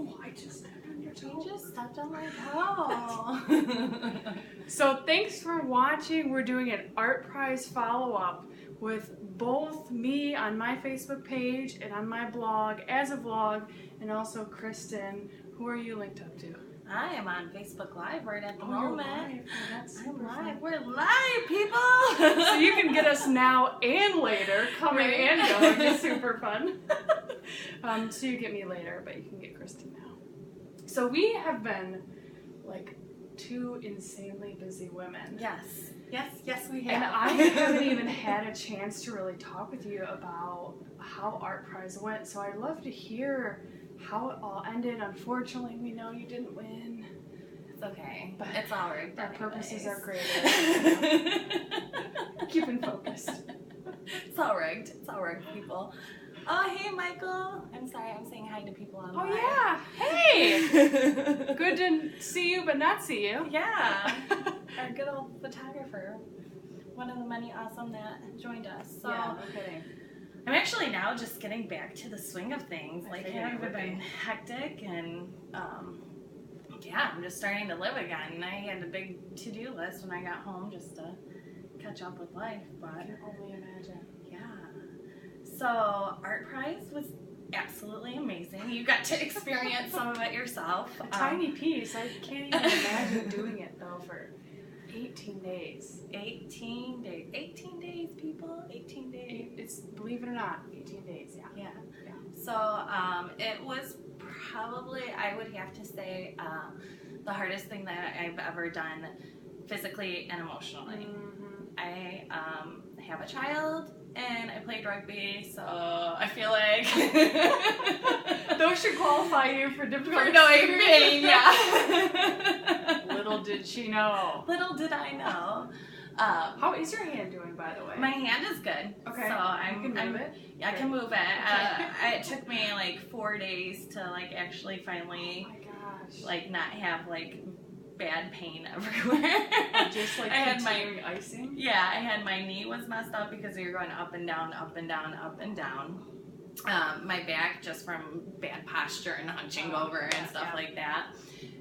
Oh, I just stepped on your toe. You just stepped on my toe. So thanks for watching. We're doing an ArtPrize follow-up with both me on my Facebook page and on my blog as a vlog, and also Kristen. Who are you linked up to? I am on Facebook Live right at the moment. Live. Oh, that's super I'm live. fun. We're live, people. So you can get us now and later, coming and going. It's super fun. So you get me later, but you can get Kristen now. So we have been like two insanely busy women. Yes, we have. And I haven't even had a chance to really talk with you about how ArtPrize went. So I'd love to hear how it all ended. Unfortunately, we know you didn't win. It's okay. But it's all right. Our purposes are greater. Keeping focused. It's all right. It's all right, people. Oh, hey, Michael. I'm sorry. I'm saying hi to people online. Oh, yeah. Hey. Good to see you, but not see you. Yeah. Our good old photographer. One of the many awesome that joined us. So, yeah, no kidding. I'm actually now just getting back to the swing of things. Like, it figured it would been hectic, and yeah, I'm just starting to live again. And I had a big to-do list when I got home just to catch up with life. But I can only imagine. yeah. So ArtPrize was absolutely amazing. You got to experience some of it yourself. A tiny piece. I can't even imagine doing it though for 18 days. 18 days. 18 days, people. 18 days. It's, believe it or not, 18 days, yeah. Yeah. So it was probably, I would have to say, the hardest thing that I've ever done physically and emotionally. Mm-hmm. I have a child and I played rugby, so I feel like those should qualify you for difficult for knowing pain, yeah. Little did she know. Little did I know. How is your hand doing, by the way? My hand is good. Okay. So you can move it? Yeah, I can move it. It took me like 4 days to like actually finally Oh my gosh. like not have like bad pain everywhere. Just like I had continuing icing? Yeah, I had my knee was messed up because we were going up and down, up and down, up and down. My back just from bad posture and hunching over and stuff like that.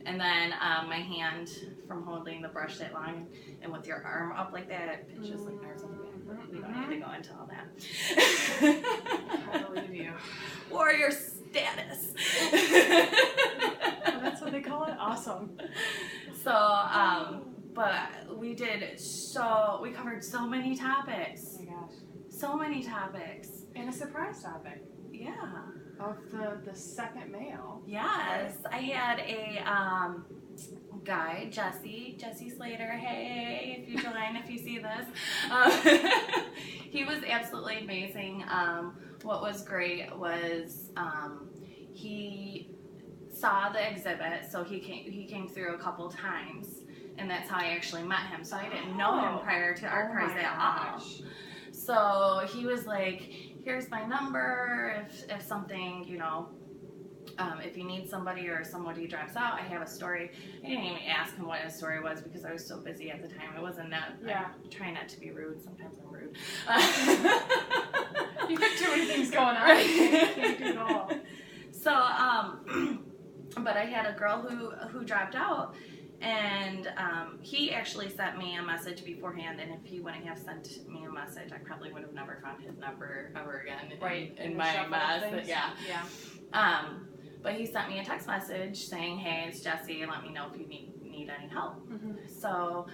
And then my hand from holding the brush that long and with your arm up like that, it pitches like nerves on the back. But we don't need to go into all that. I believe you. Warrior status. Oh, that's what they call it? Awesome. So, but we covered so many topics. Oh my gosh. So many topics. And a surprise topic. Yeah. Of the second male. Yes. I had a guy, Jesse Slater. Hey, if you join, if you see this. He was absolutely amazing. What was great was he saw the exhibit, so he came through a couple times, and that's how I actually met him. So I didn't know him prior to ArtPrize at all. So he was like, here's my number, if something, you know, if you need somebody or somebody drops out, I have a story. I didn't even ask him what his story was because I was so busy at the time. It wasn't that, I'm trying not to be rude. Sometimes I'm rude. You have too many things going on. You can't do it all. So, but I had a girl who dropped out, and he actually sent me a message beforehand, and if he wouldn't have sent me a message, I probably would have never found his number ever again. Right. In my mess. Yeah. Yeah. But he sent me a text message saying, hey, it's Jesse, let me know if you need any help. Mm-hmm. So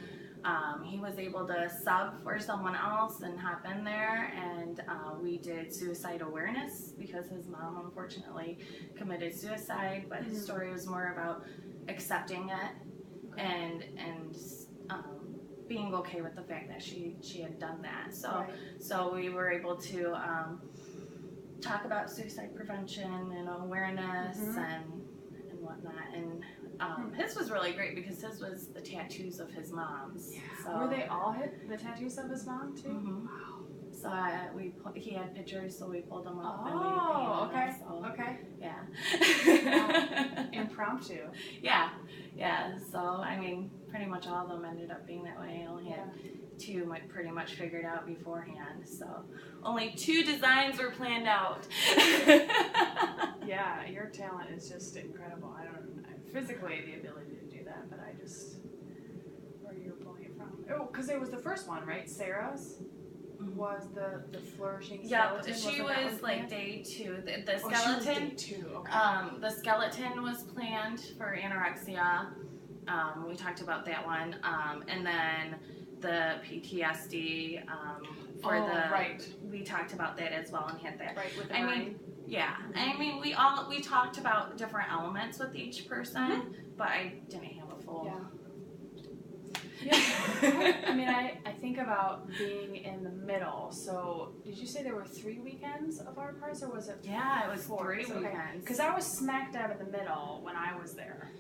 he was able to sub for someone else and hop in there, and we did suicide awareness because his mom unfortunately committed suicide, but his story was more about accepting it and being okay with the fact that she had done that. So so we were able to talk about suicide prevention and awareness and whatnot, and his was really great because his was the tattoos of his mom's. Yeah. So, Were they all the tattoos of his mom too? Mm-hmm. Wow. So he had pictures, so we pulled them up. Oh, and we painted them, so, okay. Yeah. Impromptu. Yeah. So I mean, pretty much all of them ended up being that way. I only had 2 pretty much figured out beforehand. So only 2 designs were planned out. Yeah. Yeah, your talent is just incredible. I don't physically the ability to do that, but I just where you're pulling it from. Oh, because it was the first one, right? Sarah's was the flourishing skeleton. Yeah, she was like day 2. The She skeleton. was day 2. Okay. The skeleton was planned for anorexia. We talked about that one, and then the PTSD for we talked about that as well and hit that. Right with the brain. Yeah, I mean we talked about different elements with each person, but I didn't have a full. Yeah. I mean, I think about being in the middle. So, did you say there were 3 weekends of ArtPrize, or was it? Yeah, it was 4 3 weekends. Because I was smack dab in the middle when I was there.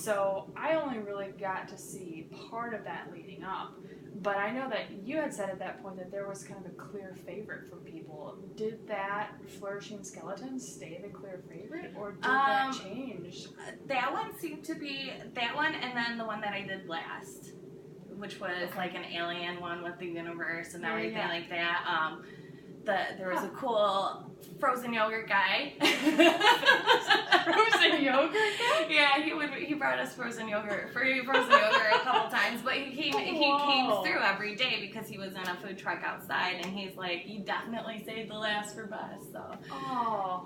So I only really got to see part of that leading up. But I know that you had said at that point that there was kind of a clear favorite for people. Did that flourishing skeleton stay the clear favorite, or did that change? That one seemed to be that one, and then the one that I did last, which was like an alien one with the universe and everything like that. There was a cool frozen yogurt guy. Frozen yogurt guy? Yeah, he brought us frozen yogurt a couple times, but he came through every day because he was in a food truck outside, and he's like, you definitely saved the last for best. So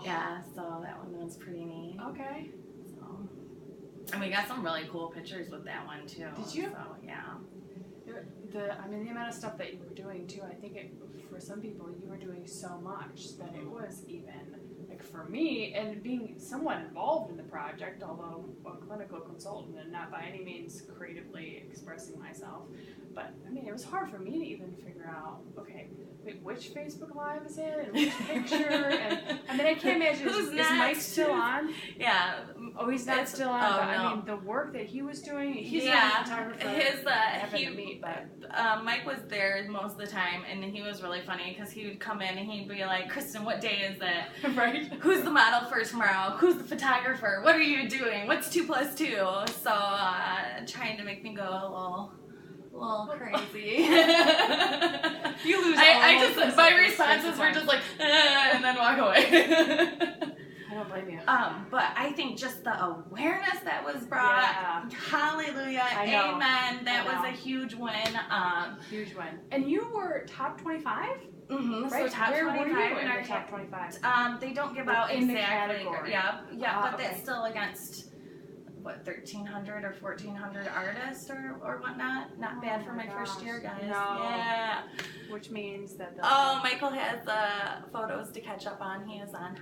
yeah, so that one was pretty neat. Okay. So, and we got some really cool pictures with that one too. Did you? So yeah. The amount of stuff that you were doing too, I think for some people you were doing so much that it was even, like for me, and being somewhat involved in the project, although a clinical consultant and not by any means creatively expressing myself, but I mean it was hard for me to even figure out, okay, wait, which Facebook Live is it, and which picture, and I mean I can't imagine, is Mike still on? Yeah. Oh, he's not still on, but no. I mean the work that he was doing, he's not a photographer. Mike was there most of the time, and he was really funny because he would come in and he'd be like, Kristen, what day is it? Right. Who's the model for tomorrow? Who's the photographer? What are you doing? What's 2 + 2? So trying to make me go a little crazy. You lose. My responses were just like, and then walk away. I don't blame you. But I think just the awareness that was brought, hallelujah, amen, that was a huge win. Huge win. And you were top 25? Mm-hmm. Right. So top 25 in our top 25. They don't give out in exactly. The category. But that's still against 1,300 or 1,400 artists or whatnot. Not bad for my first year, guys. No. Yeah. Which means that Michael has photos to catch up on. He is on.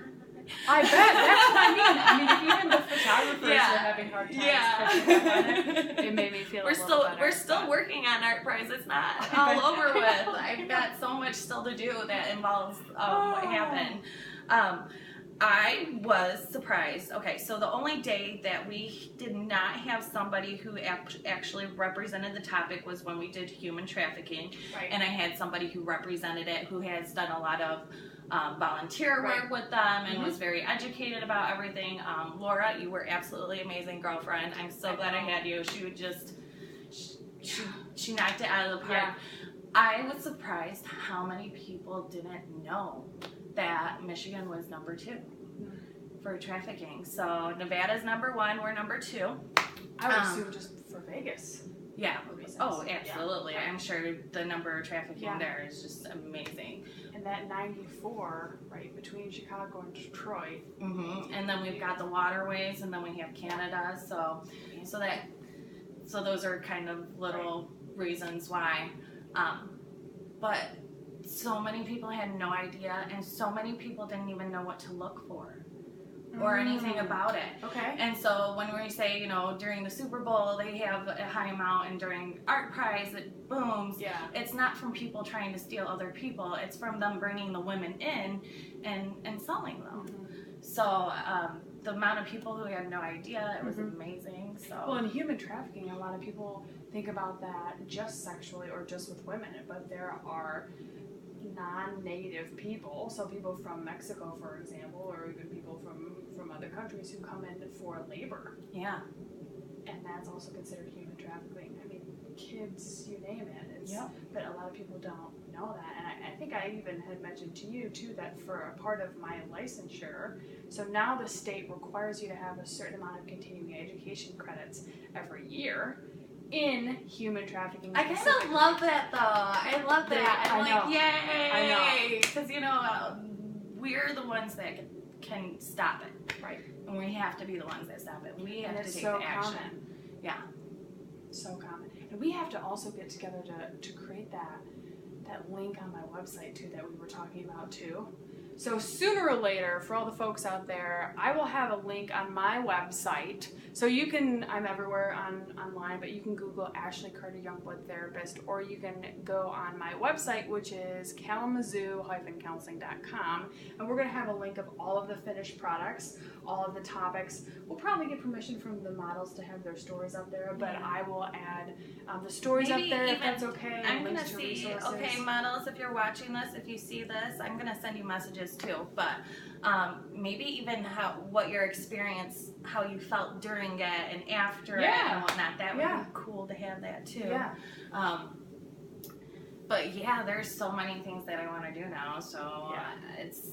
I bet. That's what I mean. I mean, if even the photographers are having hard times catching up on it made me feel a little better. We're still working on ArtPrize. It's not all over with. I've got so much still to do that involves what happened. I was surprised. Okay, so the only day that we did not have somebody who actually represented the topic was when we did human trafficking. Right. And I had somebody who represented it who has done a lot of volunteer work with them and was very educated about everything. Laura, you were absolutely amazing, girlfriend. I'm so glad I had you. She would just, she knocked it out of the park. Yeah. I was surprised how many people didn't know that Michigan was number 2 for trafficking. So Nevada's number 1, we're number 2. I would assume just for Vegas. Yeah. Oh, absolutely. Yeah. I'm sure the number of trafficking there is just amazing. And that 94, right, between Chicago and Detroit. Mm-hmm. And then we've got the waterways, and then we have Canada. So those are kind of little reasons why. But so many people had no idea, and so many people didn't even know what to look for or anything about it. Okay. And so when we say, during the Super Bowl they have a high amount, and during ArtPrize it booms, it's not from people trying to steal other people. It's from them bringing the women in and selling them. So the amount of people who had no idea, it was amazing. So well, in human trafficking, a lot of people think about that just sexually or just with women, but there are non-native people, so people from Mexico, for example, or even people from other countries who come in for labor. Yeah. And that's also considered human trafficking. I mean, kids, you name it. But a lot of people don't know that. And I think I even had mentioned to you too that for a part of my licensure, so now the state requires you to have a certain amount of continuing education credits every year in human trafficking. I kind of love that though. I love that. I'm like, yay! I know. Because we're the ones that can stop it. Right. And we have to be the ones that stop it. We have to take so the action. Common. Yeah. So common. And we have to also get together to create that link on my website too that we were talking about too. So sooner or later, for all the folks out there, I will have a link on my website. So you can, I'm everywhere online, but you can Google Ashley Carter Youngblood Therapist, or you can go on my website, which is kalamazoo-counseling.com, and we're going to have a link of all of the finished products, all of the topics. We'll probably get permission from the models to have their stories up there, but I will add the stories Maybe up there even, if that's okay. I'm going to to see, resources. okay, models, if you're watching this, if you see this, I'm going to send you messages too, but maybe even what your experience, how you felt during it and after it and whatnot. That would be cool to have that too. Yeah. But yeah, there's so many things that I want to do now, so it's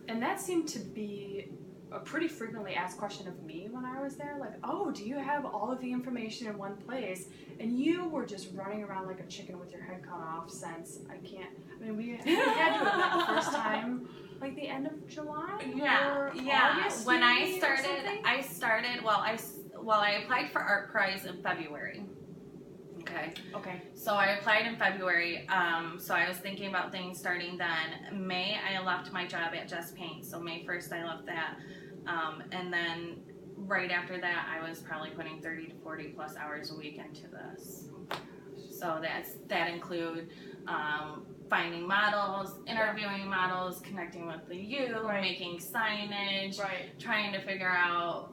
and that seemed to be a pretty frequently asked question of me when I was there, like, oh, do you have all of the information in one place? And you were just running around like a chicken with your head cut off since we had to have met the first time like the end of July? Or August, when maybe, I started, I applied for ArtPrize in February. Okay. So I applied in February. So I was thinking about things starting then. May, I left my job at Just Paint. So May 1st, I left that. And then right after that, I was probably putting 30 to 40 plus hours a week into this. So that include finding models, interviewing models, connecting with the youth, making signage, trying to figure out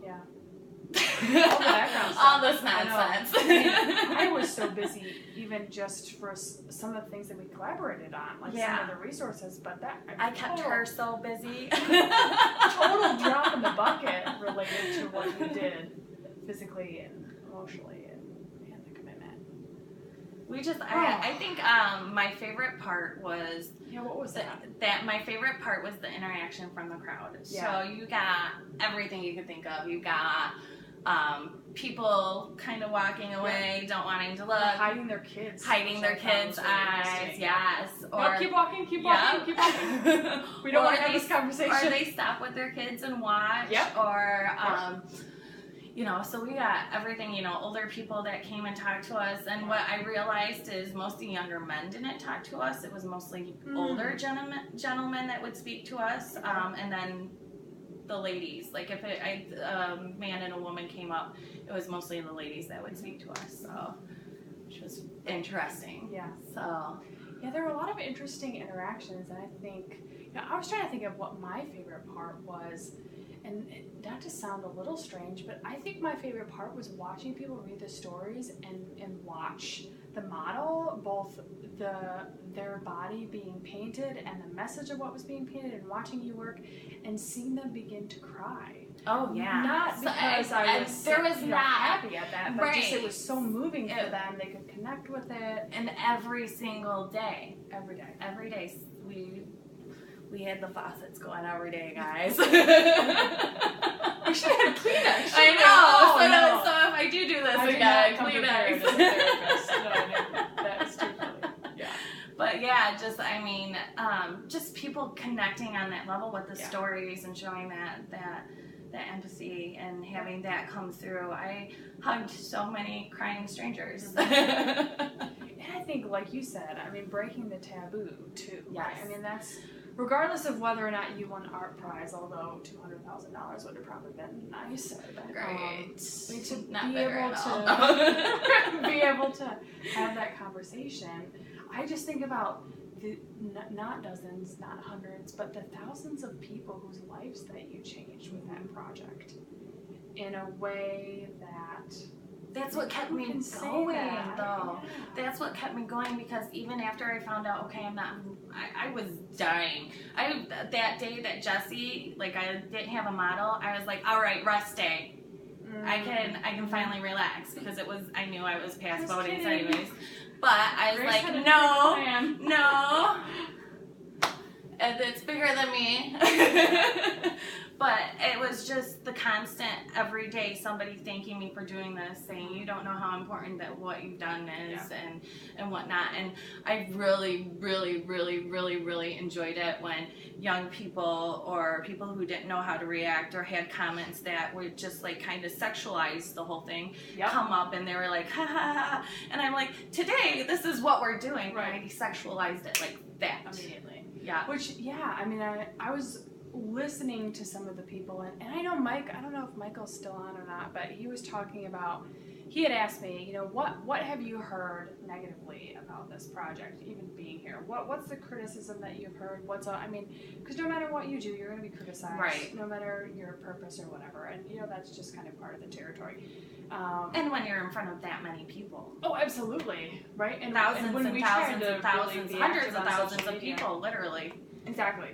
all the background stuff. All this nonsense. I was so busy, even just for some of the things that we collaborated on, like some of the resources. But I kept her so busy. Total drop in the bucket related to what you did physically and emotionally and the commitment. I think my favorite part was. Yeah, what was that? My favorite part was the interaction from the crowd. Yeah. So you got everything you could think of. You got people kind of walking away, don't wanting to look. Hiding their kids' eyes, yes. Or no, keep walking. We don't want to have this conversation. Or they stop with their kids and watch. Yep. Or, so we got everything, older people that came and talked to us. And what I realized is most of the younger men didn't talk to us. It was mostly older gentlemen that would speak to us. And then the ladies, like if a man and a woman came up, it was mostly the ladies that would speak to us, so which was interesting. Yeah. So there were a lot of interesting interactions, and I think I was trying to think of what my favorite part was, and not to sound a little strange, but I think my favorite part was watching people read the stories and watch the model, both their body being painted and the message of what was being painted, and watching you work and seeing them begin to cry. Oh yeah. Not because I was not happy at that, but just it was so moving for them. They could connect with it. And every single day. Every day. We had the faucets going every day, guys. We should have Kleenex. I know. So if I do this again, Kleenex. That is too funny. Yeah. But yeah, just people connecting on that level with the stories and showing that empathy and having that come through. I hugged so many crying strangers. And I think, like you said, breaking the taboo too. Yes. Right? That's regardless of whether or not you won ArtPrize, although $200,000 would have probably been nice. Great. To be able to have that conversation. I just think about not dozens, not hundreds, but the thousands of people whose lives that you changed with that project in a way that's what kept me going, though. Yeah. That's what kept me going, because even after I found out, I was dying. That day that Jessie, I didn't have a model, I was like, all right, rest day. I can finally relax because I knew I was past Just voting kidding. anyways. But I was Grace like, had a no, different plan. no. And it's bigger than me. But it was just the constant, every day, somebody thanking me for doing this, saying, you don't know how important that what you've done is, and whatnot. And I really, really, really, really, really enjoyed it when young people or people who didn't know how to react or had comments that would just like kind of sexualize the whole thing, come up and they were like, ha ha ha. And I'm like, today, this is what we're doing. Right. And I desexualized it like that. Immediately. Yeah. Which, I mean, I was listening to some of the people, and I know Mike, I don't know if Michael's still on or not, but he was talking about, he had asked me, you know, what have you heard negatively about this project, even being here? What's the criticism that you've heard? I mean, because no matter what you do, you're going to be criticized, right? No matter your purpose or whatever, and you know, that's just kind of part of the territory. And when you're in front of that many people. Oh, absolutely, right? And thousands when and thousands and thousands, hundreds of thousands of people, literally. Exactly.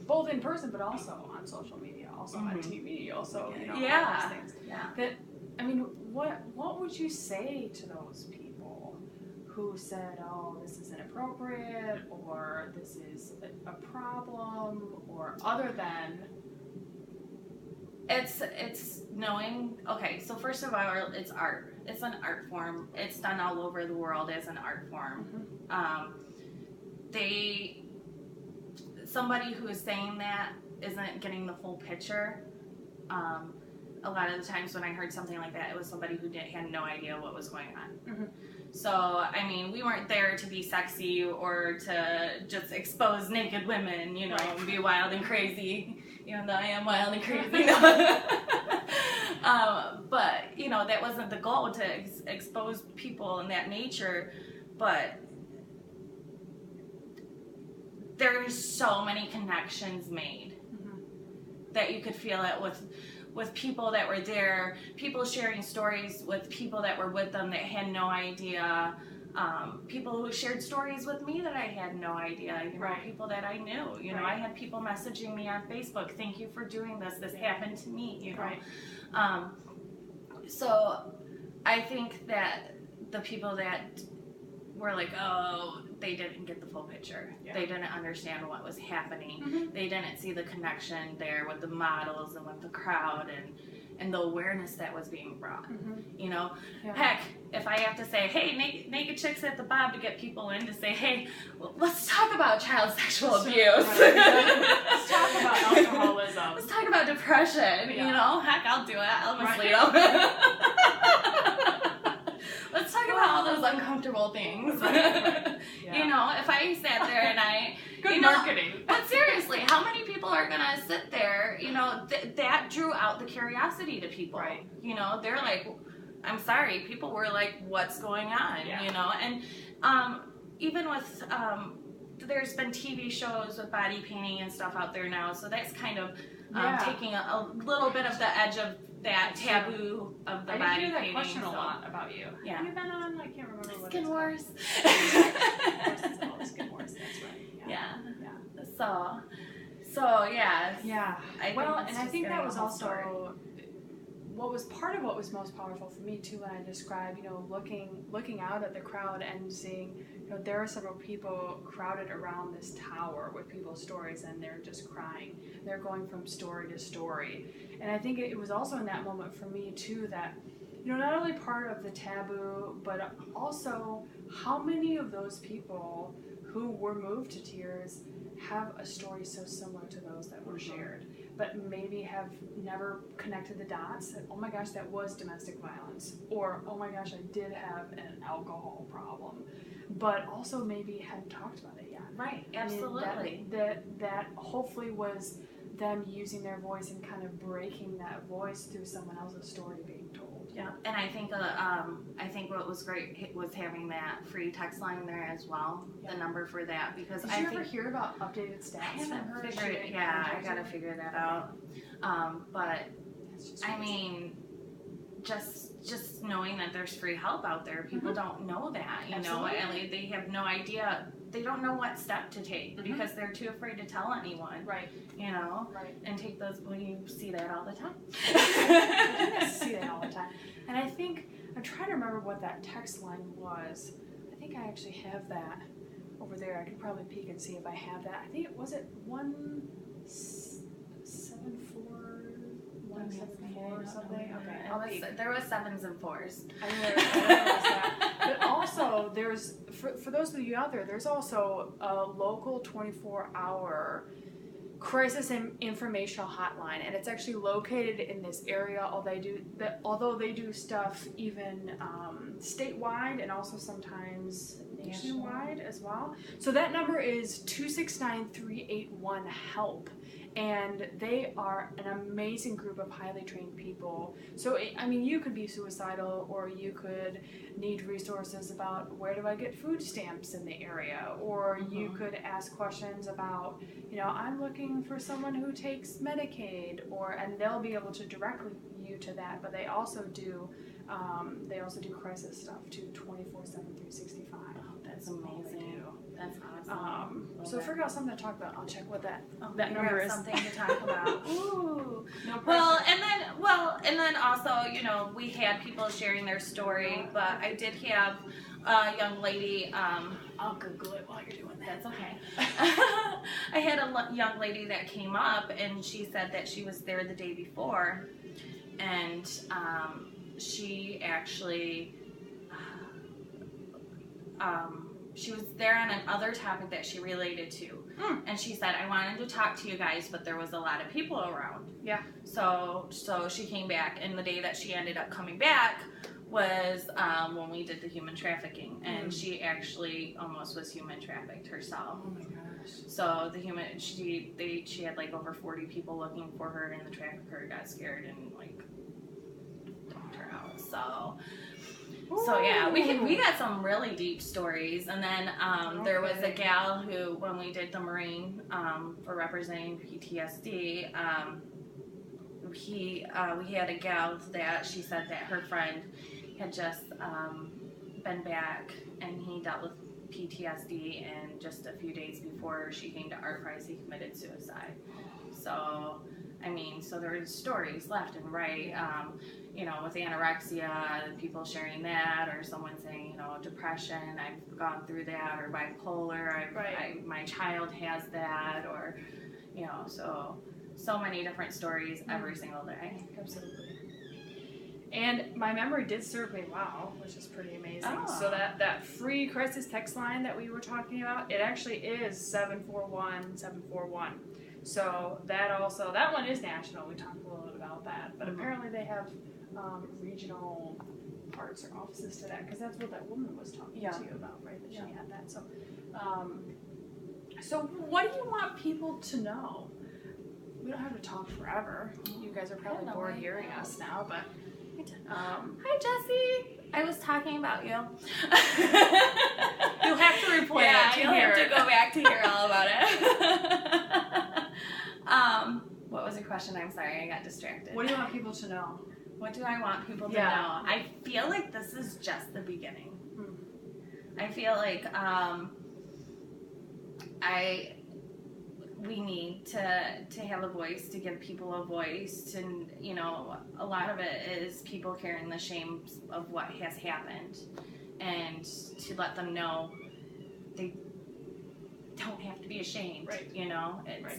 Both in person, but also on social media, also on TV, also, you know, all those things. Yeah. That, I mean, what would you say to those people who said, oh, this is inappropriate, or this is a problem, or other than? It's knowing, okay, so first of all, it's art. It's an art form. It's done all over the world as an art form. Somebody who is saying that isn't getting the full picture. A lot of the times when I heard something like that, it was somebody who had no idea what was going on. So, I mean, we weren't there to be sexy or to just expose naked women, you know, and be wild and crazy, even though I am wild and crazy. But, you know, that wasn't the goal, to expose people in that nature. But there's so many connections made that you could feel it with people that were there, people sharing stories with people that were with them that had no idea, people who shared stories with me that I had no idea, you know, people that I knew, you know, I had people messaging me on Facebook, thank you for doing this happened to me, you know. So I think that the people that were like, oh, they didn't get the full picture. They didn't understand what was happening. They didn't see the connection there with the models and with the crowd and the awareness that was being brought. You know, heck, if I have to say, hey, naked chicks at the Bob to get people in to say, hey, well, let's talk about child sexual abuse. Let's talk about alcoholism. Let's talk about depression. You know, heck, I'll do it. I'll mislead them. Let's talk about all those uncomfortable things. You know, if I sat there and I... Good marketing. But seriously, how many people are going to sit there, you know, that drew out the curiosity to people. You know, they're like, I'm sorry, people were like, what's going on? You know, and even with... there's been TV shows with body painting and stuff out there now, so that's kind of taking a little bit of the edge of that taboo of the body painting. I hear that question a lot about you. Have you been on? I can't remember what Skin Wars. It's called Skin Wars. That's right. So yeah. I think that was also part of what was most powerful for me too, when I described, you know, looking out at the crowd and seeing, you know, there are several people crowded around this tower with people's stories, and they're just crying. They're going from story to story. And I think it was also in that moment for me too that, you know, not only part of the taboo, but also how many of those people who were moved to tears have a story so similar to those that were shared, but maybe have never connected the dots that, oh my gosh, that was domestic violence, or oh my gosh, I did have an alcohol problem, but also maybe hadn't talked about it yet. Right, absolutely. I mean, that hopefully was them using their voice and kind of breaking that voice through someone else's story being told. Yeah, and I think what was great was having that free text line there as well, the number for that, because Did you ever hear about updated stats? I haven't figured it. Yeah, I gotta figure that out. But I mean, just knowing that there's free help out there, people don't know that. You know, and they have no idea. They don't know what step to take because they're too afraid to tell anyone. You know, and take those. Well, you see that all the time. I see that And I think, I'm trying to remember what that text line was. I think I actually have that over there. I could probably peek and see if I have that. I think it was 174 or something. Okay, there was 7s and 4s. I know there was that. But also, there's for those of you out there, there's also a local 24-hour crisis and informational hotline, and it's actually located in this area. Although they do stuff even statewide and also sometimes nationwide as well. So that number is 269-381-HELP. And they are an amazing group of highly trained people. So, I mean, you could be suicidal, or you could need resources about where do I get food stamps in the area, or you could ask questions about, I'm looking for someone who takes Medicaid, and they'll be able to direct you to that. But they also do crisis stuff too, 24/7, 365. Oh, that's amazing. That's awesome. So figure out something to talk about. I'll check what that number is. Something to talk about. Ooh. No pressure. And then also, we had people sharing their story, but I did have a young lady. I'll Google it while you're doing that. That's okay. I had a young lady that came up, and she said that she was there the day before, and she actually. She was there on another topic that she related to. And she said, I wanted to talk to you guys, but there was a lot of people around. Yeah. So she came back, and the day that she ended up coming back was when we did the human trafficking. And she actually almost was human trafficked herself. Oh my gosh. So she had like over 40 people looking for her, and the trafficker got scared and like dumped her out. So yeah, we got some really deep stories, and then there was a gal who, when we did the Marine for representing PTSD, we had a gal that she said that her friend had just been back, and he dealt with PTSD, and just a few days before she came to ArtPrize, he committed suicide. So I mean, so there were stories left and right. With anorexia, people sharing that, or someone saying, depression, I've gone through that, or bipolar, my child has that, or, so many different stories every single day. Absolutely. And my memory did serve me well, which is pretty amazing. Oh. So that free crisis text line that we were talking about, it actually is 741-741. So that one is national. We talked a little bit about that, but apparently they have regional parts or offices to that, because that's what that woman was talking to you about, right? That she had that. So what do you want people to know? We don't have to talk forever. You guys are probably bored hearing us now, but hi Jessie. I was talking about you. You'll have to replay it. You'll have to go back to hear all about it. What was your question? I'm sorry, I got distracted. What do you want people to know? What do I want people to know? I feel like this is just the beginning. I feel like we need to have a voice, to give people a voice, to, a lot of it is people carrying the shame of what has happened, and to let them know they don't have to be ashamed. Right.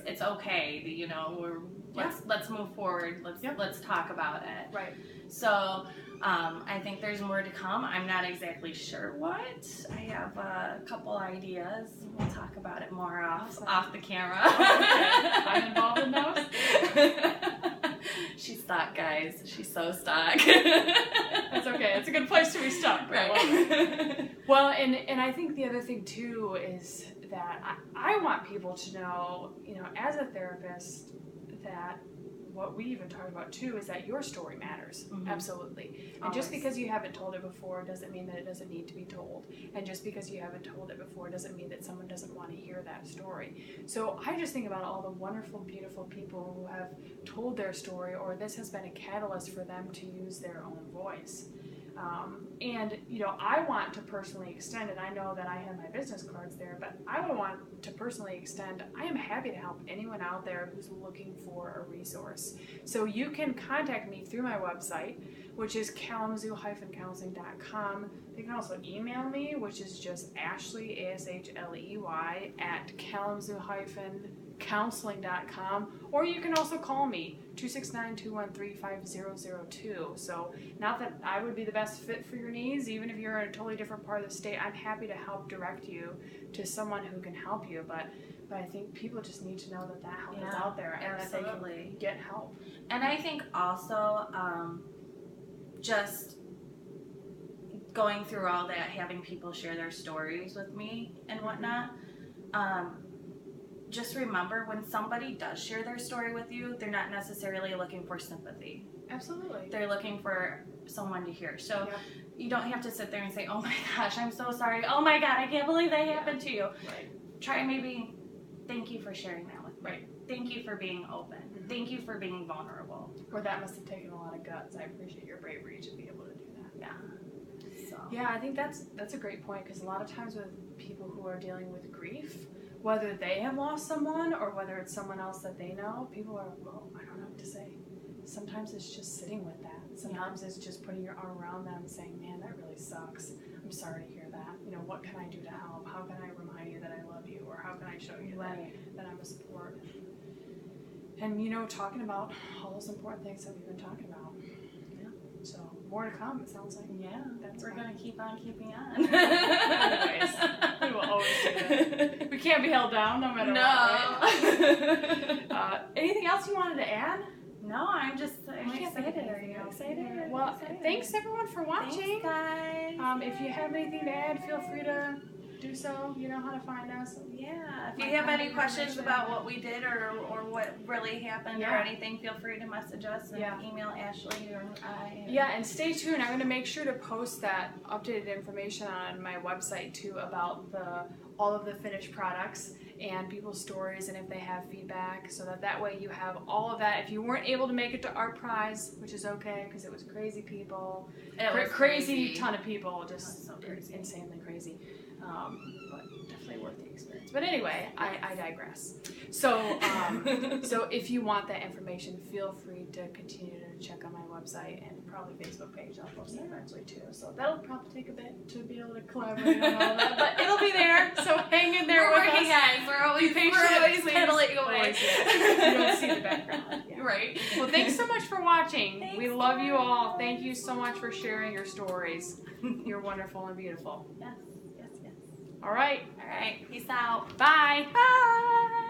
It's okay. Let's move forward. Let's talk about it. Right. So I think there's more to come. I'm not exactly sure what. I have a couple ideas. We'll talk about it more off the camera. I'm involved in those. She's stuck, guys. She's so stuck. That's okay. It's a good place to be stuck. Right. Well, and I think the other thing too is that I want people to know, as a therapist, that what we even talked about too is that your story matters. Absolutely. And just because you haven't told it before doesn't mean that it doesn't need to be told. And just because you haven't told it before doesn't mean that someone doesn't want to hear that story. So I just think about all the wonderful, beautiful people who have told their story, or this has been a catalyst for them to use their own voice. And, you know, I want to personally extend, and I know that I have my business cards there, but I would want to personally extend, I am happy to help anyone out there who's looking for a resource. So you can contact me through my website, which is kalamazoo-counseling.com. They can also email me, which is just Ashley, ASHLEY, at kalamazoo-counseling.com, or you can also call me, 269-213-5002. So not that I would be the best fit for your needs, even if you're in a totally different part of the state, I'm happy to help direct you to someone who can help you, but I think people just need to know that help is out there and absolutely. that they can get help. And I think also just going through all that, having people share their stories with me and whatnot, just remember when somebody does share their story with you, they're not necessarily looking for sympathy. Absolutely. They're looking for someone to hear. So you don't have to sit there and say, oh my gosh, I'm so sorry. Oh my God, I can't believe that happened to you. Right. Try maybe, thank you for sharing that with me. Right. Thank you for being open. Mm-hmm. Thank you for being vulnerable. Or that must have taken a lot of guts. I appreciate your bravery to be able to do that. Yeah. So. Yeah, I think that's a great point, because a lot of times with people who are dealing with grief, whether they have lost someone or whether it's someone else that they know, people are, well, I don't know what to say. Sometimes it's just sitting with that. Sometimes it's just putting your arm around them and saying, man, that really sucks. I'm sorry to hear that. You know, what can I do to help? How can I remind you that I love you? Or how can I show you that I'm a support? And, you know, talking about all those important things that we've been talking about. Yeah. So, more to come, it sounds like. Yeah, we're going to keep on keeping on. Anyways, we will always do that. We can't be held down no matter what. Right? Anything else you wanted to add? No, I'm excited. Are you excited? Well, thanks everyone for watching. Thanks, guys. If you have anything to add, feel free to do so. You know how to find us. Yeah. If you have any questions about what we did or what really happened or anything, feel free to message us and email Ashley or I. Yeah, and stay tuned. I'm going to make sure to post that updated information on my website too about all of the finished products and people's stories and if they have feedback, so that way you have all of that. If you weren't able to make it to ArtPrize, which is okay because it was crazy people, crazy ton of people, just so crazy. Insanely crazy. But definitely worth the experience. But anyway, I digress. So, so if you want that information, feel free to continue to check on my website and probably Facebook page. I'll post that eventually too. So that'll probably take a bit to be able to collaborate on all that, but it'll be there. So hang in there with us. We're always pedaling away. You don't see the background. Yeah. Right. Well, thanks so much for watching. Thanks, we love you all. Thank you so much for sharing your stories. You're wonderful and beautiful. Yes. All right. Peace out. Bye. Bye.